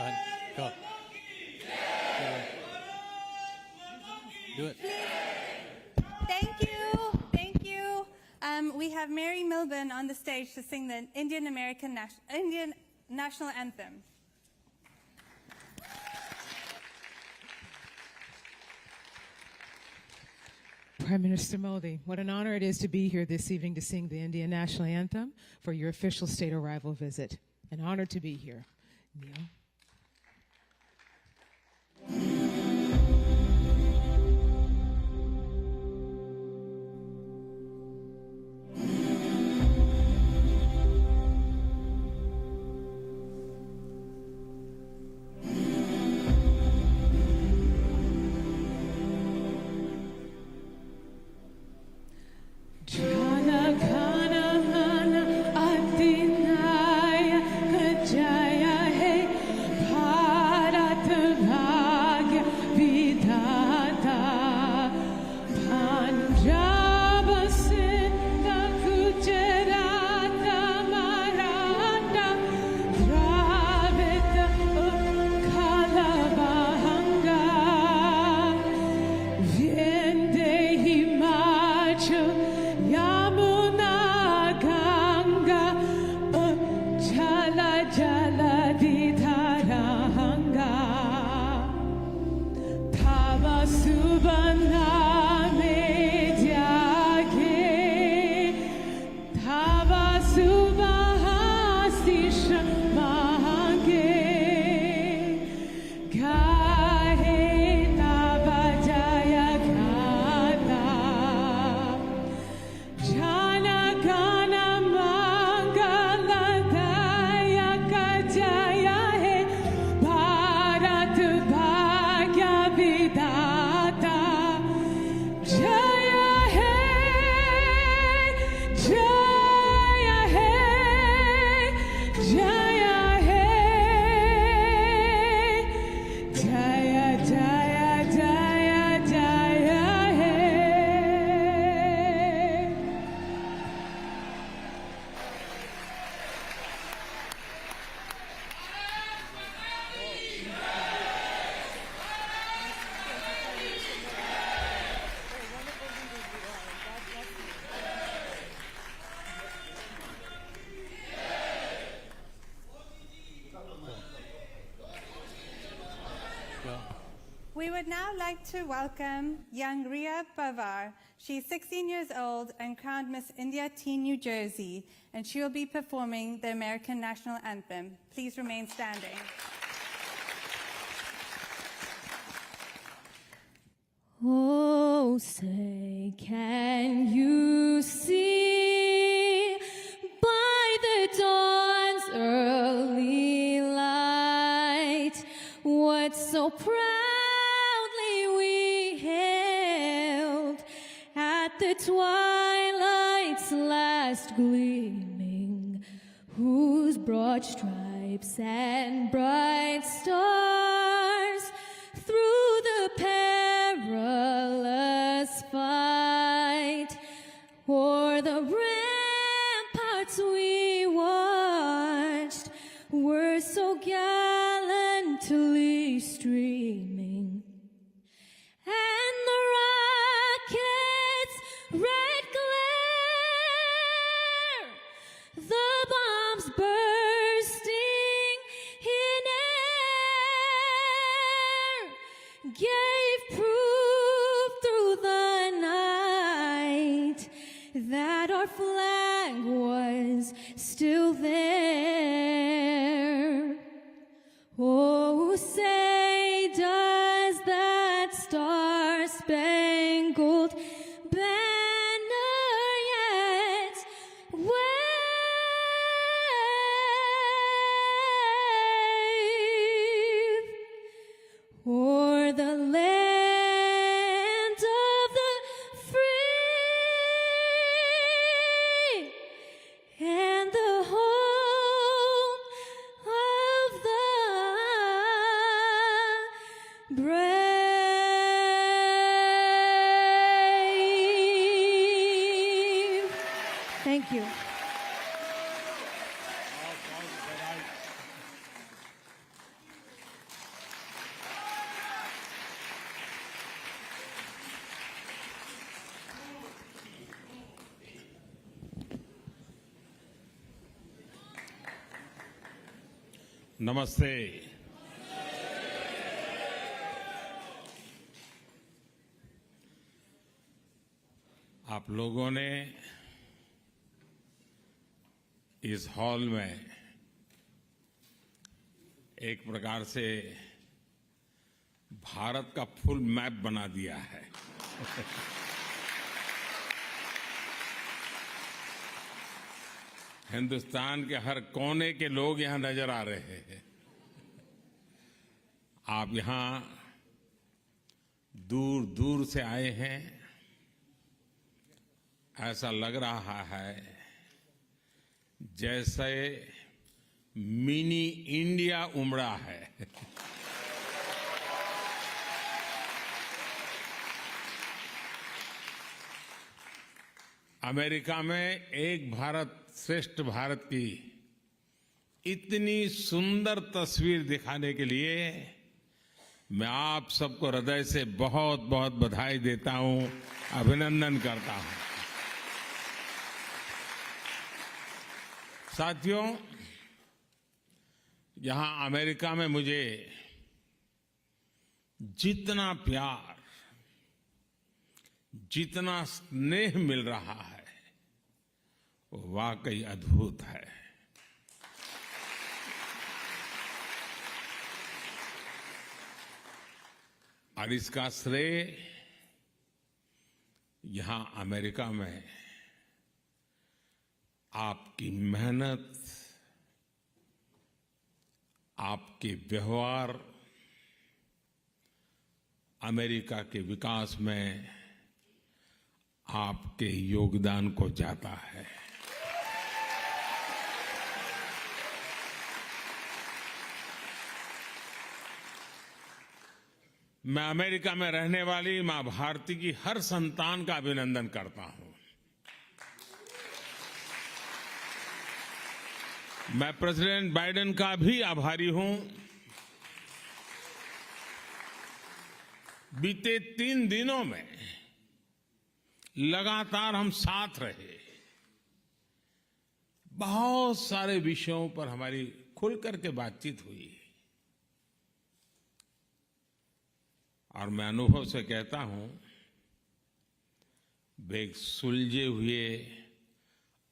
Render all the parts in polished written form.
ahead. Go. Do it. Thank you. Thank you. We have Mary Milburn on the stage to sing the Indian National Anthem. Prime Minister Modi, what an honor it is to be here this evening to sing the Indian National Anthem for your official state arrival visit. An honor to be here. Neil. We would now like to welcome young Ria Pawar. She's 16 years old and crowned Miss India Teen New Jersey, and she will be performing the American National Anthem. Please remain standing. Oh, say, can you see by the dawn's early light what so proudly we hailed at the twilight's last gleaming, whose broad stripes and bright stars through the perilous fight o'er the ramparts we watched were so gallantly streaming, and the rockets' red glare, the bombs bursting in air, gave proof through the night that our flag was still there. Oh, say, does that star-spangled banner yet wave o'er the land of the free and the home of the brave? Thank you. नमस्ते। आप लोगों ने इस hall में एक प्रकार से भारत का फुल मैप बना दिया है। हिंदुस्तान के हर कोने के लोग यहां नजर आ रहे हैं। आप यहां दूर दूर से आए हैं। ऐसा लग रहा है जैसे मिनी इंडिया उमड़ा है। अमेरिका में एक भारत श्रेष्ठ भारत की इतनी सुंदर तस्वीर दिखाने के लिए मैं आप सबको हृदय से बहुत बहुत बधाई देता हूं, अभिनंदन करता हूं। साथियों, यहां अमेरिका में मुझे जितना प्यार, जितना स्नेह मिल रहा है वो वाकई अद्भुत है। और इसका श्रेय यहां अमेरिका में आपकी मेहनत, आपके व्यवहार, अमेरिका के विकास में आपके योगदान को जाता है। मैं अमेरिका में रहने वाली मां भारती की हर संतान का अभिनंदन करता हूं। मैं प्रेसिडेंट बाइडेन का भी आभारी हूं। बीते 3 दिनों में लगातार हम साथ रहे। बहुत सारे विषयों पर हमारी खुलकर के बातचीत हुई और मैं अनुभव से कहता हूं, वे एक सुलझे हुए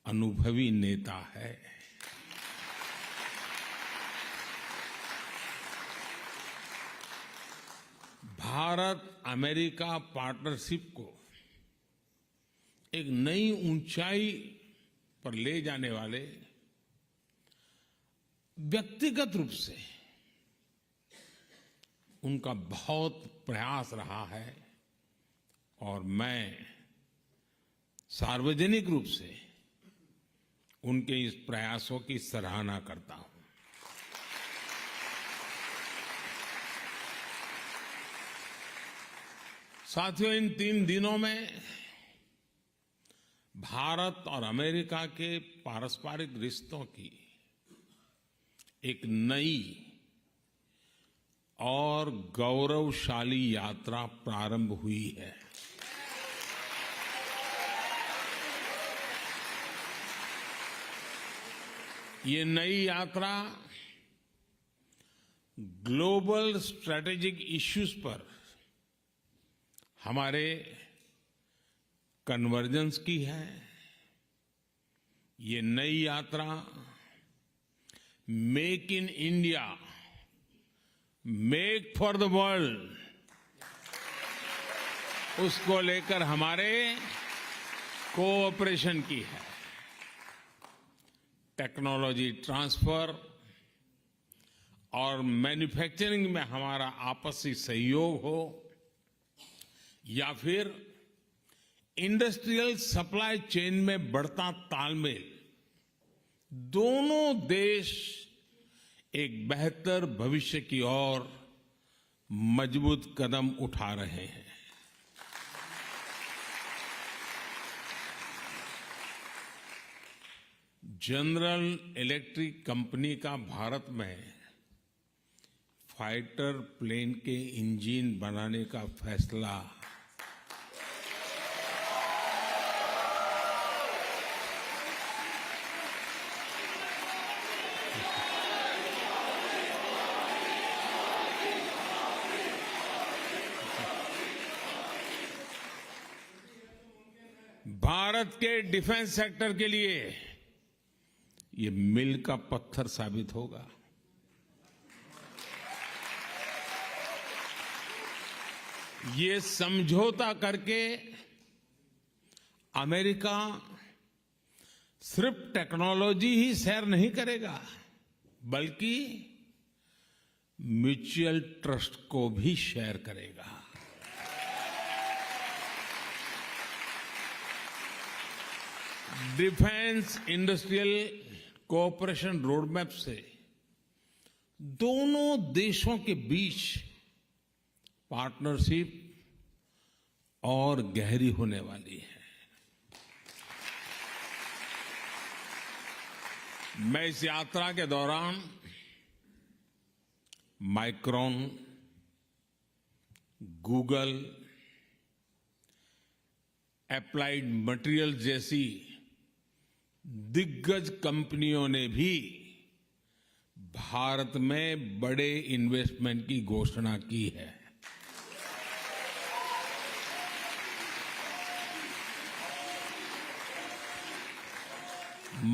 अनुभवी नेता है। भारत अमेरिका पार्टनरशिप को एक नई ऊंचाई पर ले जाने वाले व्यक्तिगत रूप से उनका बहुत प्रयास रहा है और मैं सार्वजनिक रूप से उनके इस प्रयासों की सराहना करता हूं। साथियों, इन 3 दिनों में भारत और अमेरिका के पारस्परिक रिश्तों की एक नई और गौरवशाली यात्रा प्रारंभ हुई है। ये नई यात्रा ग्लोबल स्ट्रैटेजिक इश्यूज पर हमारे कन्वर्जेंस की है। ये नई यात्रा make in India, make for the world, उसको लेकर हमारे कोऑपरेशन की है। टेक्नोलॉजी ट्रांसफर और मैन्युफैक्चरिंग में हमारा आपसी सहयोग हो या फिर इंडस्ट्रियल सप्लाई चेन में बढ़ता तालमेल, दोनों देश एक बेहतर भविष्य की ओर मजबूत कदम उठा रहे हैं। जनरल इलेक्ट्रिक कंपनी का भारत में फाइटर प्लेन के इंजन बनाने का फैसला भारत के डिफेंस सेक्टर के लिए ये मील का पत्थर साबित होगा। ये समझौता करके अमेरिका सिर्फ टेक्नोलॉजी ही शेयर नहीं करेगा, बल्कि म्यूचुअल ट्रस्ट को भी शेयर करेगा। डिफेंस इंडस्ट्रियल कोऑपरेशन रोडमैप से दोनों देशों के बीच पार्टनरशिप और गहरी होने वाली है। मैं इस यात्रा के दौरान माइक्रॉन, गूगल, एप्लाइड मटेरियल जैसी दिग्गज कंपनियों ने भी भारत में बड़े इन्वेस्टमेंट की घोषणा की है।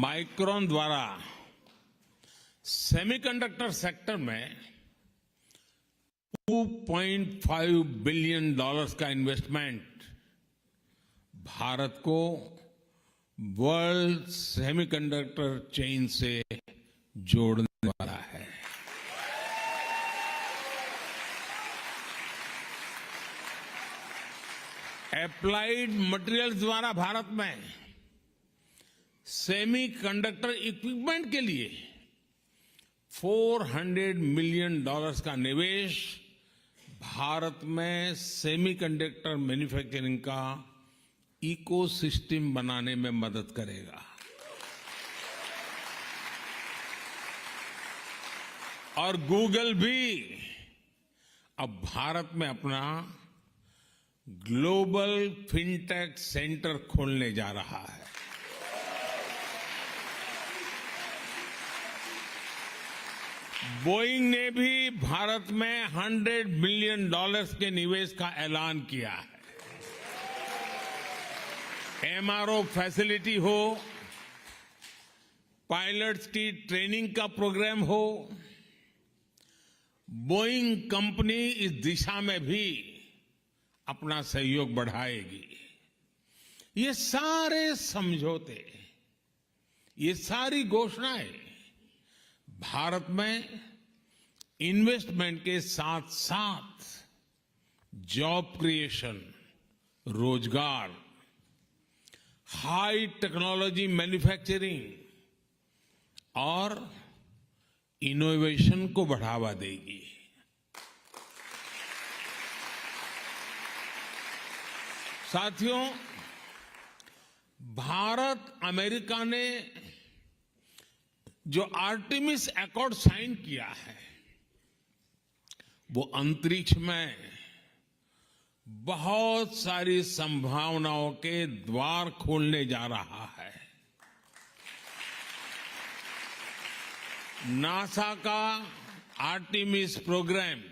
माइक्रॉन द्वारा सेमीकंडक्टर सेक्टर में $2.5 बिलियन का इन्वेस्टमेंट भारत को वर्ल्ड सेमीकंडक्टर चेन से जोड़ने वाला है। एप्लाइड मटेरियल्स द्वारा भारत में सेमीकंडक्टर इक्विपमेंट के लिए $400 मिलियन का निवेश भारत में सेमीकंडक्टर मैन्युफैक्चरिंग का इकोसिस्टम बनाने में मदद करेगा। और गूगल भी अब भारत में अपना ग्लोबल फिनटेक सेंटर खोलने जा रहा है। बोइंग ने भी भारत में $100 मिलियन के निवेश का ऐलान किया है। एमआरओ फैसिलिटी हो, पायलट्स की ट्रेनिंग का प्रोग्राम हो, बोइंग कंपनी इस दिशा में भी अपना सहयोग बढ़ाएगी। ये सारे समझौते, ये सारी घोषणाएं भारत में इन्वेस्टमेंट के साथ साथ जॉब क्रिएशन, रोजगार, हाई टेक्नोलॉजी मैन्युफैक्चरिंग और इनोवेशन को बढ़ावा देगी। साथियों, भारत अमेरिका ने जो आर्टेमिस अकॉर्ड साइन किया है, वो अंतरिक्ष में बहुत सारी संभावनाओं के द्वार खोलने जा रहा है। नासा का आर्टेमिस प्रोग्राम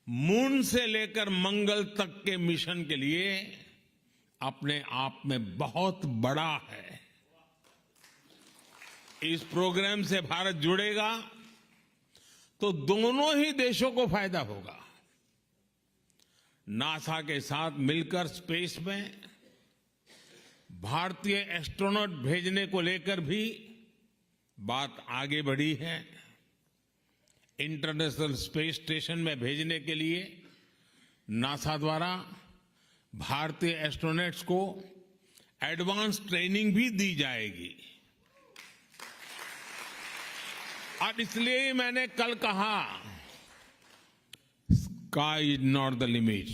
मून से लेकर मंगल तक के मिशन के लिए अपने आप में बहुत बड़ा है। इस प्रोग्राम से भारत जुड़ेगा तो दोनों ही देशों को फायदा होगा। नासा के साथ मिलकर स्पेस में भारतीय एस्ट्रोनॉट भेजने को लेकर भी बात आगे बढ़ी है। इंटरनेशनल स्पेस स्टेशन में भेजने के लिए नासा द्वारा भारतीय एस्ट्रोनॉट्स को एडवांस ट्रेनिंग भी दी जाएगी। और इसलिए ही मैंने कल कहा, sky is not the limit.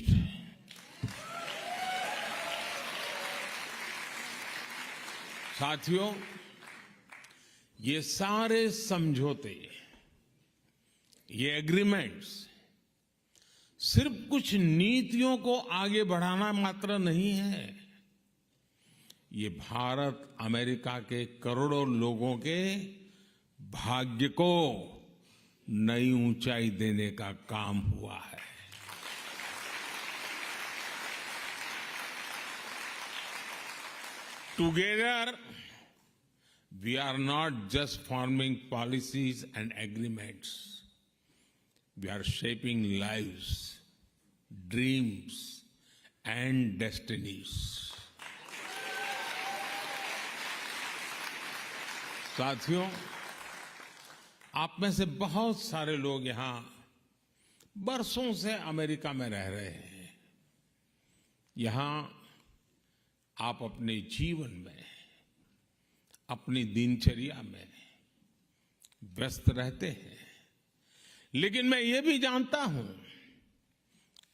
साथियों, ये सारे समझौते, ये एग्रीमेंट्स सिर्फ कुछ नीतियों को आगे बढ़ाना मात्र नहीं है। ये भारत अमेरिका के करोड़ों लोगों के भाग्य को नई ऊंचाई देने का काम हुआ है। Together, we are not just forming policies and agreements. We are shaping lives, dreams, and destinies. साथियों, आप में से बहुत सारे लोग यहां बरसों से अमेरिका में रह रहे हैं। यहां आप अपने जीवन में, अपनी दिनचर्या में व्यस्त रहते हैं, लेकिन मैं ये भी जानता हूं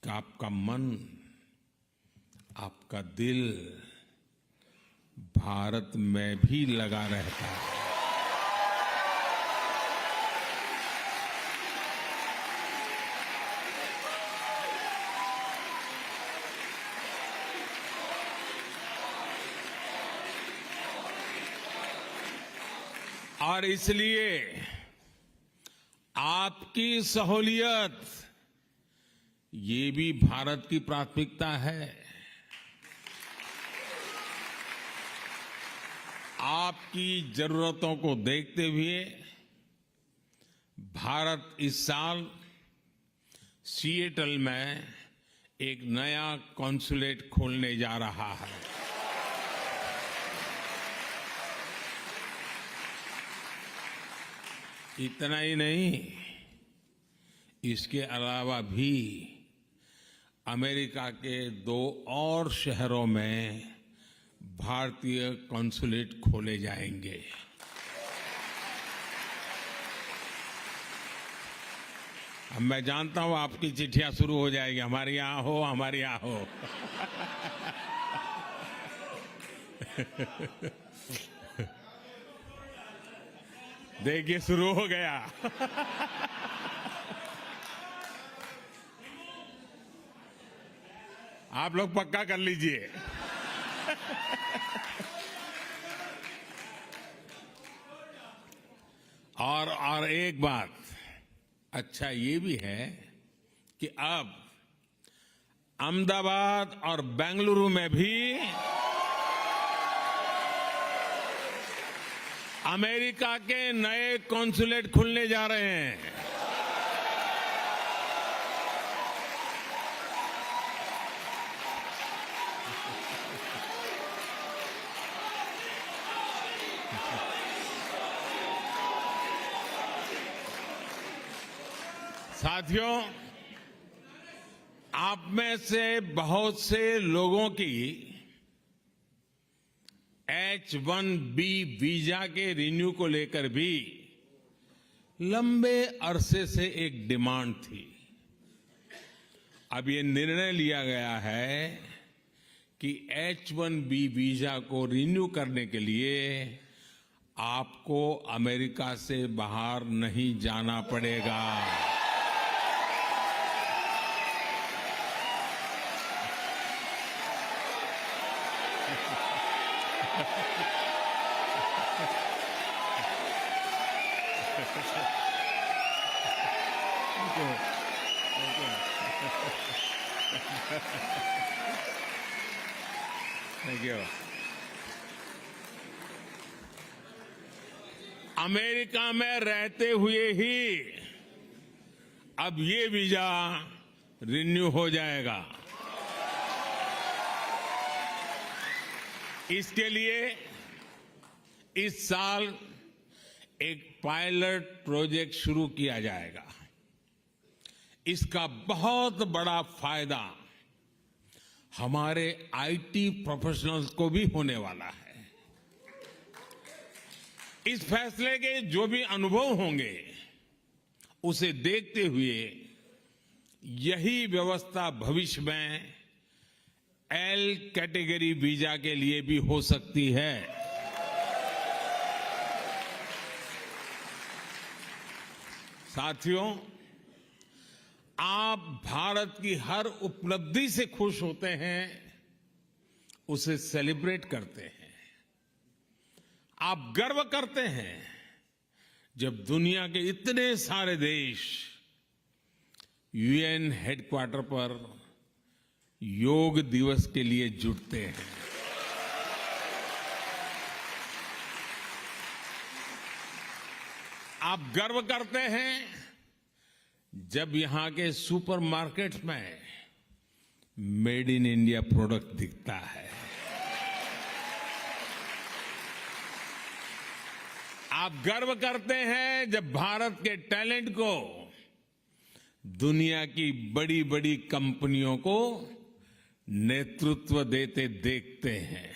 कि आपका मन, आपका दिल भारत में भी लगा रहता है। और इसलिए आपकी सहूलियत ये भी भारत की प्राथमिकता है। आपकी जरूरतों को देखते हुए भारत इस साल सिएटल में एक नया कॉन्सुलेट खोलने जा रहा है। इतना ही नहीं, इसके अलावा भी अमेरिका के 2 और शहरों में भारतीय कॉन्सुलेट खोले जाएंगे। अब मैं जानता हूं आपकी चिट्ठियां शुरू हो जाएगी, हमारे यहां हो, हमारे यहां हो। देखिए शुरू हो गया। आप लोग पक्का कर लीजिए। और एक बात अच्छा ये भी है कि अब अहमदाबाद और बेंगलुरु में भी अमेरिका के नए कॉन्सुलेट खुलने जा रहे हैं। साथियों, आप में से बहुत से लोगों की H-1B वीजा के रिन्यू को लेकर भी लंबे अरसे से एक डिमांड थी। अब ये निर्णय लिया गया है कि H-1B वीजा को रिन्यू करने के लिए आपको अमेरिका से बाहर नहीं जाना पड़ेगा। Thank you. अमेरिका में रहते हुए ही अब ये वीजा रिन्यू हो जाएगा। इसके लिए इस साल एक पायलट प्रोजेक्ट शुरू किया जाएगा। इसका बहुत बड़ा फायदा हमारे आईटी प्रोफेशनल्स को भी होने वाला है। इस फैसले के जो भी अनुभव होंगे उसे देखते हुए यही व्यवस्था भविष्य में एल कैटेगरी वीजा के लिए भी हो सकती है। साथियों, आप भारत की हर उपलब्धि से खुश होते हैं, उसे सेलिब्रेट करते हैं। आप गर्व करते हैं जब दुनिया के इतने सारे देश यूएन हेडक्वार्टर पर योग दिवस के लिए जुटते हैं। आप गर्व करते हैं जब यहां के सुपरमार्केट्स में मेड इन इंडिया प्रोडक्ट दिखता है। आप गर्व करते हैं जब भारत के टैलेंट को दुनिया की बड़ी बड़ी कंपनियों को नेतृत्व देते देखते हैं।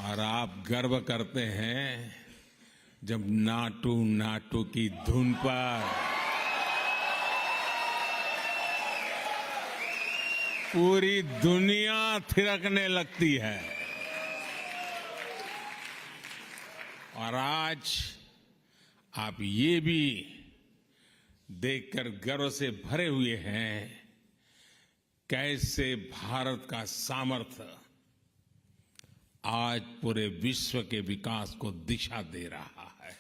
और आप गर्व करते हैं जब नाटू नाटू की धुन पर पूरी दुनिया थिरकने लगती है। और आज आप ये भी देखकर गर्व से भरे हुए हैं कैसे भारत का सामर्थ्य आज पूरे विश्व के विकास को दिशा दे रहा है।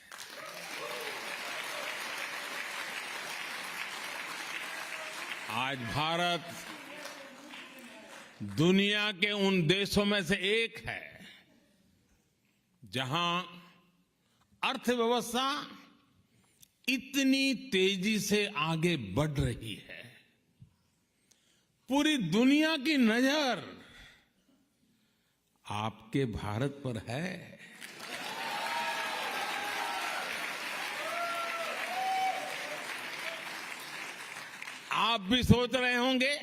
आज भारत दुनिया के उन देशों में से एक है जहां अर्थव्यवस्था इतनी तेजी से आगे बढ़ रही है। पूरी दुनिया की नजर आपके भारत पर है। आप भी सोच रहे होंगे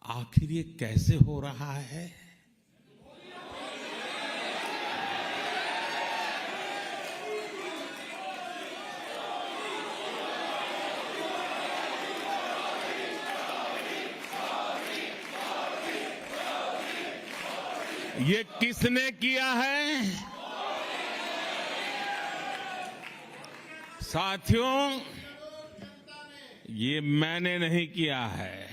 आखिर ये कैसे हो रहा है। ये किसने किया है? साथियों, ये मैंने नहीं किया है,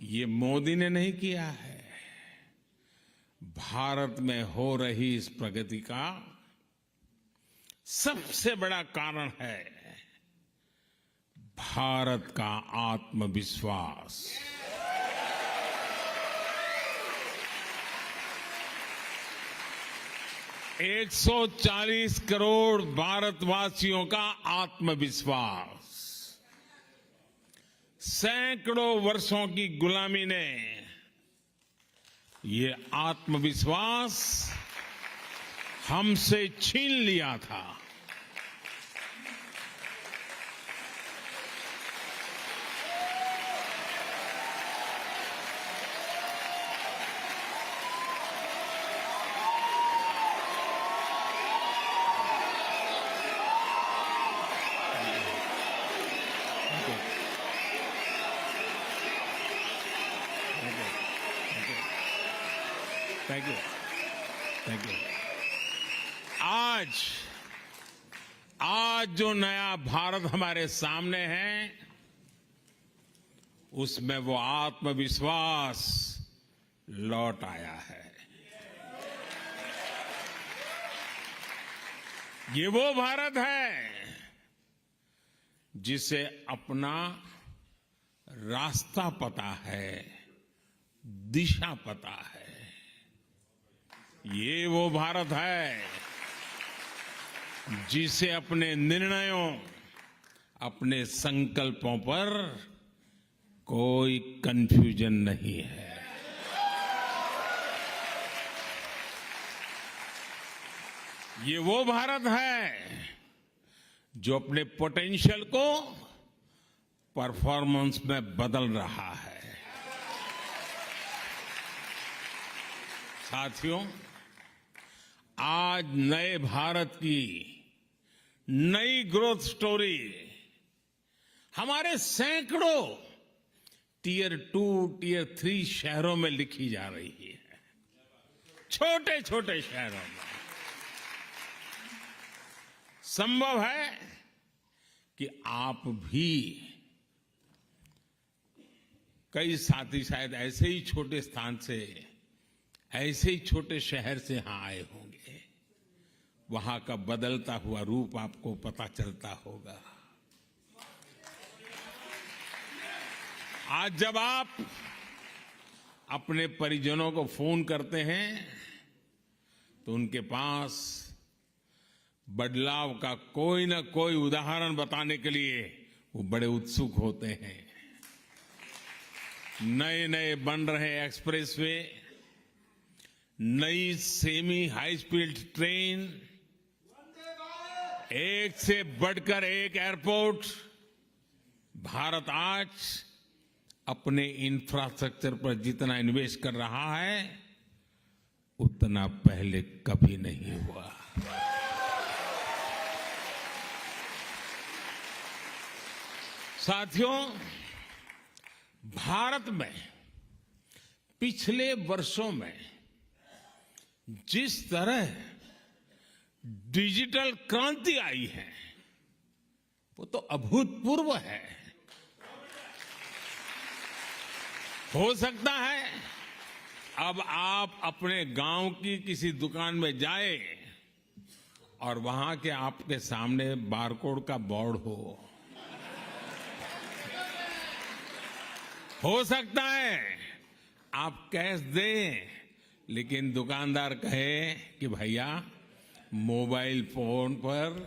ये मोदी ने नहीं किया है। भारत में हो रही इस प्रगति का सबसे बड़ा कारण है भारत का आत्मविश्वास। एक 140 करोड़ भारतवासियों का आत्मविश्वास, सैकड़ों वर्षों की गुलामी ने ये आत्मविश्वास हमसे छीन लिया था। Thank you, thank you. आज जो नया भारत हमारे सामने है, उसमें वो आत्मविश्वास लौट आया है। ये वो भारत है जिसे अपना रास्ता पता है, दिशा पता है। ये वो भारत है जिसे अपने निर्णयों, अपने संकल्पों पर कोई कंफ्यूजन नहीं है। ये वो भारत है जो अपने पोटेंशियल को परफॉर्मेंस में बदल रहा है। साथियों, आज नए भारत की नई ग्रोथ स्टोरी हमारे सैकड़ों टियर 2, टियर 3 शहरों में लिखी जा रही है। छोटे छोटे शहरों में संभव है कि आप भी, कई साथी शायद ऐसे ही छोटे स्थान से, ऐसे ही छोटे शहर से यहां आए होंगे। वहां का बदलता हुआ रूप आपको पता चलता होगा। आज जब आप अपने परिजनों को फोन करते हैं तो उनके पास बदलाव का कोई न कोई उदाहरण बताने के लिए वो बड़े उत्सुक होते हैं। नए नए बन रहे एक्सप्रेसवे, नई सेमी हाई स्पीड ट्रेन, एक से बढ़कर एक एयरपोर्ट, भारत आज अपने इंफ्रास्ट्रक्चर पर जितना इन्वेस्ट कर रहा है उतना पहले कभी नहीं हुआ। साथियों, भारत में पिछले वर्षों में जिस तरह डिजिटल क्रांति आई है वो तो अभूतपूर्व है। हो सकता है अब आप अपने गांव की किसी दुकान में जाए और वहां के आपके सामने बारकोड का बोर्ड हो सकता है आप कैश दें लेकिन दुकानदार कहे कि भैया मोबाइल फोन पर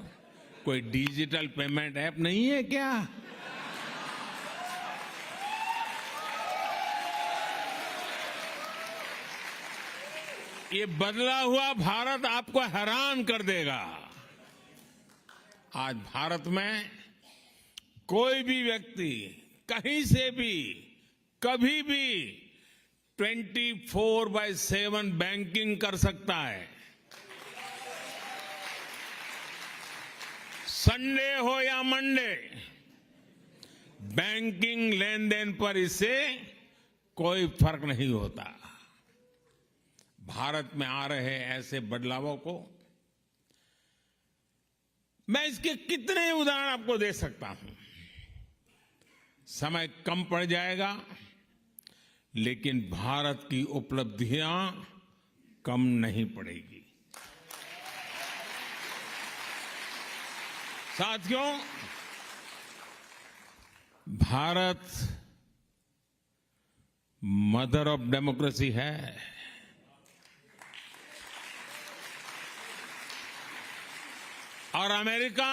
कोई डिजिटल पेमेंट ऐप नहीं है क्या? ये बदला हुआ भारत आपको हैरान कर देगा। आज भारत में कोई भी व्यक्ति कहीं से भी कभी भी 24/7 बैंकिंग कर सकता है। संडे हो या मंडे, बैंकिंग लेन देन पर इससे कोई फर्क नहीं होता। भारत में आ रहे ऐसे बदलावों को मैं इसके कितने उदाहरण आपको दे सकता हूं। समय कम पड़ जाएगा लेकिन भारत की उपलब्धियां कम नहीं पड़ेगी। साथियों, भारत मदर ऑफ डेमोक्रेसी है। और अमेरिका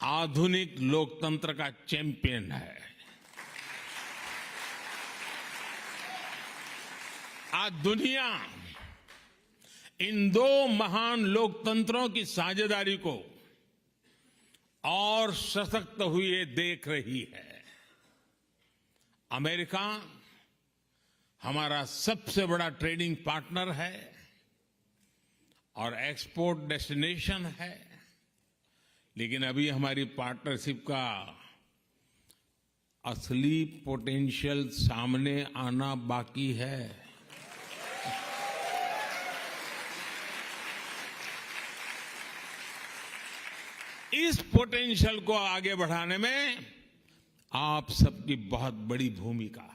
आधुनिक लोकतंत्र का चैंपियन है। आज दुनिया इन दो महान लोकतंत्रों की साझेदारी को और सशक्त हुए देख रही है। अमेरिका हमारा सबसे बड़ा ट्रेडिंग पार्टनर है और एक्सपोर्ट डेस्टिनेशन है, लेकिन अभी हमारी पार्टनरशिप का असली पोटेंशियल सामने आना बाकी है। इस पोटेंशियल को आगे बढ़ाने में आप सबकी बहुत बड़ी भूमिका है।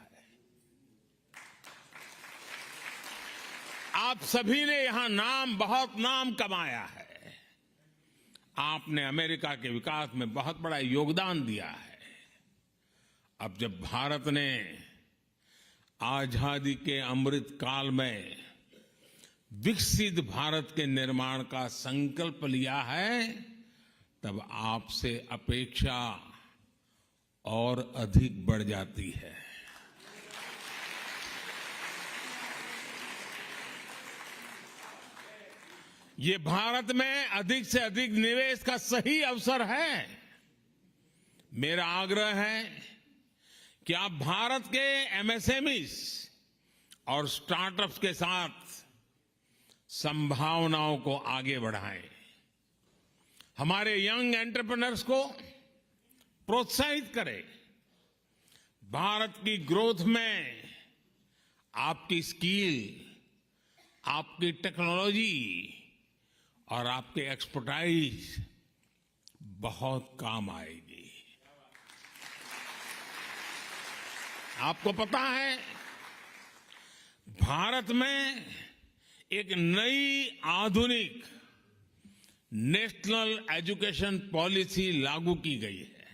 आप सभी ने यहां बहुत नाम कमाया है। आपने अमेरिका के विकास में बहुत बड़ा योगदान दिया है। अब जब भारत ने आजादी के अमृत काल में विकसित भारत के निर्माण का संकल्प लिया है, तब आपसे अपेक्षा और अधिक बढ़ जाती है। ये भारत में अधिक से अधिक निवेश का सही अवसर है। मेरा आग्रह है कि आप भारत के एमएसएमईज और स्टार्टअप्स के साथ संभावनाओं को आगे बढ़ाएं। हमारे यंग एंटरप्रेन्योर्स को प्रोत्साहित करें। भारत की ग्रोथ में आपकी स्किल, आपकी टेक्नोलॉजी और आपके एक्सपर्टाइज बहुत काम आएगी। आपको पता है, भारत में एक नई आधुनिक नेशनल एजुकेशन पॉलिसी लागू की गई है।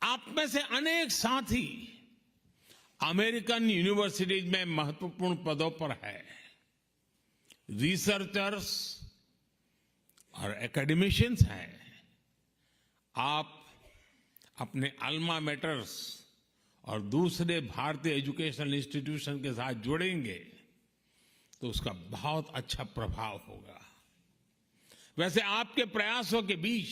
आप में से अनेक साथी अमेरिकन यूनिवर्सिटीज में महत्वपूर्ण पदों पर है, रिसर्चर्स और एकेडमिशियंस हैं। आप अपने अल्मा मेटर्स और दूसरे भारतीय एजुकेशनल इंस्टीट्यूशन के साथ जुड़ेंगे तो उसका बहुत अच्छा प्रभाव होगा। वैसे आपके प्रयासों के बीच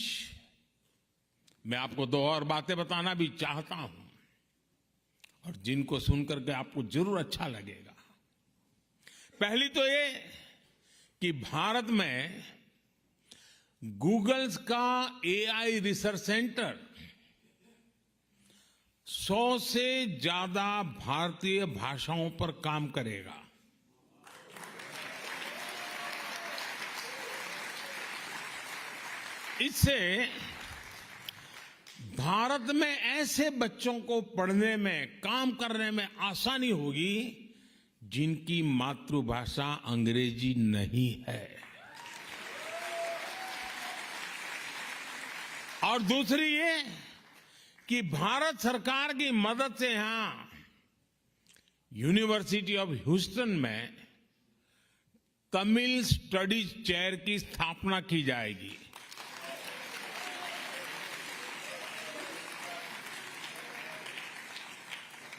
मैं आपको दो और बातें बताना भी चाहता हूं और जिनको सुनकर के आपको जरूर अच्छा लगेगा। पहली तो ये कि भारत में गूगल्स का एआई रिसर्च सेंटर 100 से ज्यादा भारतीय भाषाओं पर काम करेगा। इससे भारत में ऐसे बच्चों को पढ़ने में, काम करने में आसानी होगी जिनकी मातृभाषा अंग्रेजी नहीं है। और दूसरी ये कि भारत सरकार की मदद से यहां यूनिवर्सिटी ऑफ ह्यूस्टन में तमिल स्टडीज चेयर की स्थापना की जाएगी।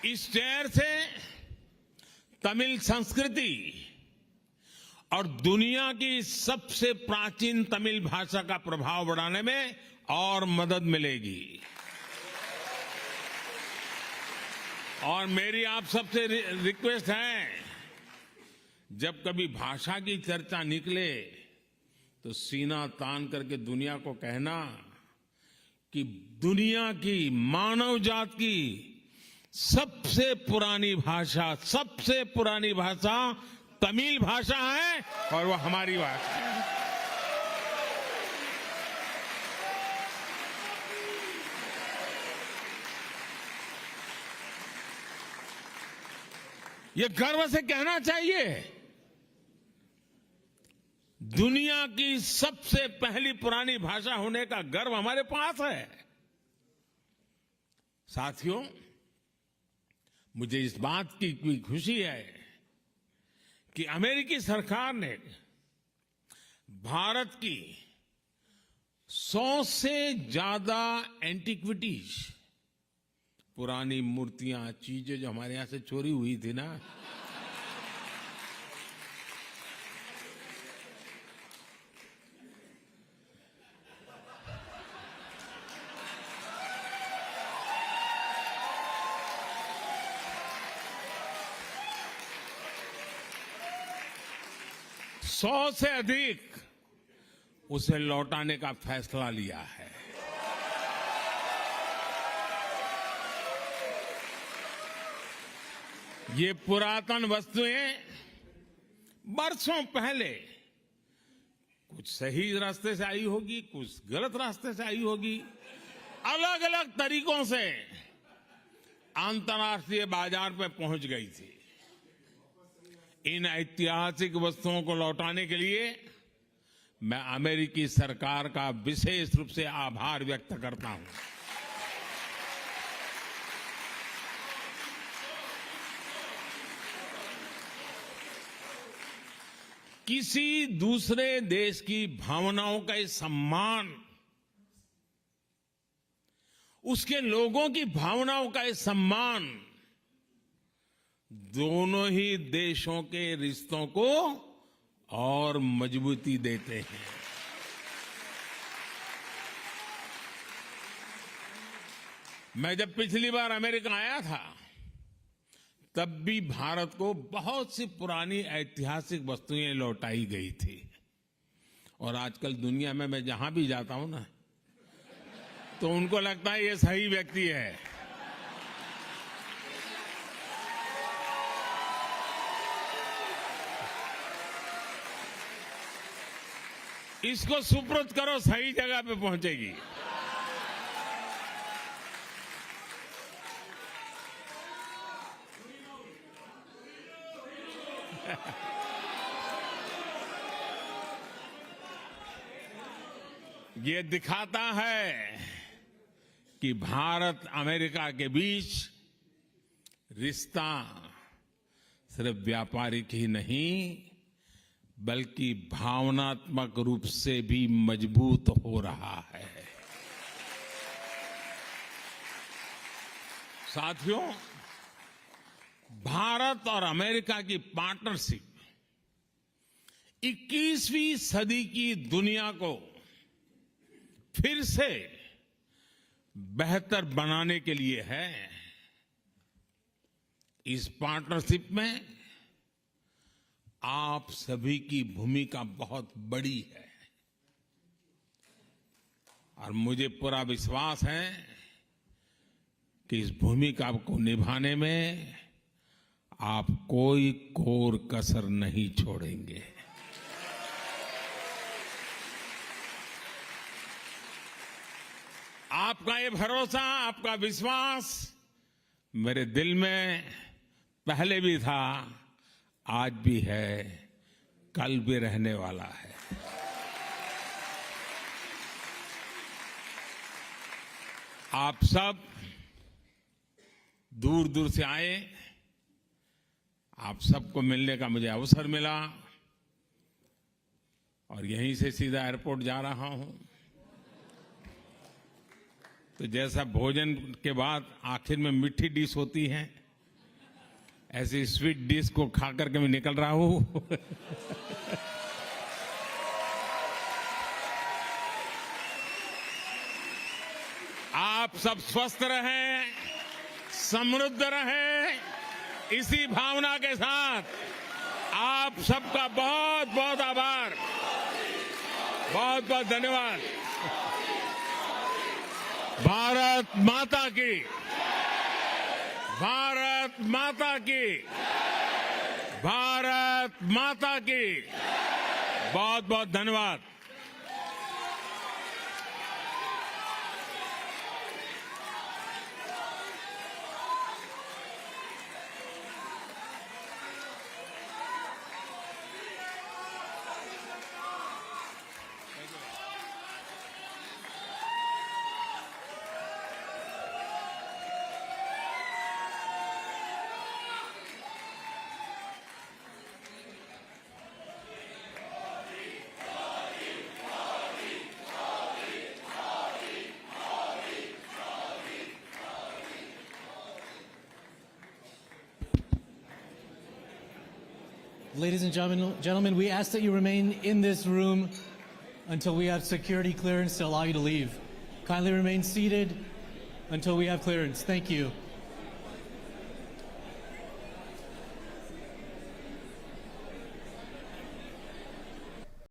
इस चेयर से तमिल संस्कृति और दुनिया की सबसे प्राचीन तमिल भाषा का प्रभाव बढ़ाने में और मदद मिलेगी। और मेरी आप सबसे रिक्वेस्ट है, जब कभी भाषा की चर्चा निकले तो सीना तान करके दुनिया को कहना कि दुनिया की, मानव जात की सबसे पुरानी भाषा तमिल भाषा है और वो हमारी भाषा है। ये गर्व से कहना चाहिए, दुनिया की सबसे पहली पुरानी भाषा होने का गर्व हमारे पास है। साथियों, मुझे इस बात की कोई खुशी है कि अमेरिकी सरकार ने भारत की 100 से ज्यादा एंटिक्विटीज, पुरानी मूर्तियां, चीजें जो हमारे यहां से चोरी हुई थी ना, सौ से अधिक उसे लौटाने का फैसला लिया है। ये पुरातन वस्तुएं बरसों पहले कुछ सही रास्ते से आई होगी, कुछ गलत रास्ते से आई होगी, अलग अलग तरीकों से अंतर्राष्ट्रीय बाजार पे पहुंच गई थी। इन ऐतिहासिक वस्तुओं को लौटाने के लिए मैं अमेरिकी सरकार का विशेष रूप से आभार व्यक्त करता हूं। किसी दूसरे देश की भावनाओं का सम्मान, उसके लोगों की भावनाओं का सम्मान दोनों ही देशों के रिश्तों को और मजबूती देते हैं। मैं जब पिछली बार अमेरिका आया था तब भी भारत को बहुत सी पुरानी ऐतिहासिक वस्तुएं लौटाई गई थी। और आजकल दुनिया में मैं जहां भी जाता हूं ना, तो उनको लगता है ये सही व्यक्ति है। इसको सुपुर्द करो, सही जगह पे पहुंचेगी। ये दिखाता है कि भारत अमेरिका के बीच रिश्ता सिर्फ व्यापारिक ही नहीं बल्कि भावनात्मक रूप से भी मजबूत हो रहा है। साथियों, भारत और अमेरिका की पार्टनरशिप 21वीं सदी की दुनिया को फिर से बेहतर बनाने के लिए है। इस पार्टनरशिप में आप सभी की भूमिका बहुत बड़ी है और मुझे पूरा विश्वास है कि इस भूमिका को निभाने में आप कोई कोर कसर नहीं छोड़ेंगे। आपका ये भरोसा, आपका विश्वास मेरे दिल में पहले भी था, आज भी है, कल भी रहने वाला है। आप सब दूर दूर से आए, आप सबको मिलने का मुझे अवसर मिला और यहीं से सीधा एयरपोर्ट जा रहा हूं। तो जैसा भोजन के बाद आखिर में मीठी डिश होती है, ऐसी स्वीट डिश को खा करके मैं निकल रहा हूं। आप सब स्वस्थ रहें, समृद्ध रहें, इसी भावना के साथ आप सबका बहुत बहुत आभार, बहुत बहुत धन्यवाद। भारत माता की, भारत माता की, भारत माता की, बहुत बहुत धन्यवाद। Ladies and gentlemen, we ask that you remain in this room until we have security clearance to allow you to leave. Kindly remain seated until we have clearance. Thank you.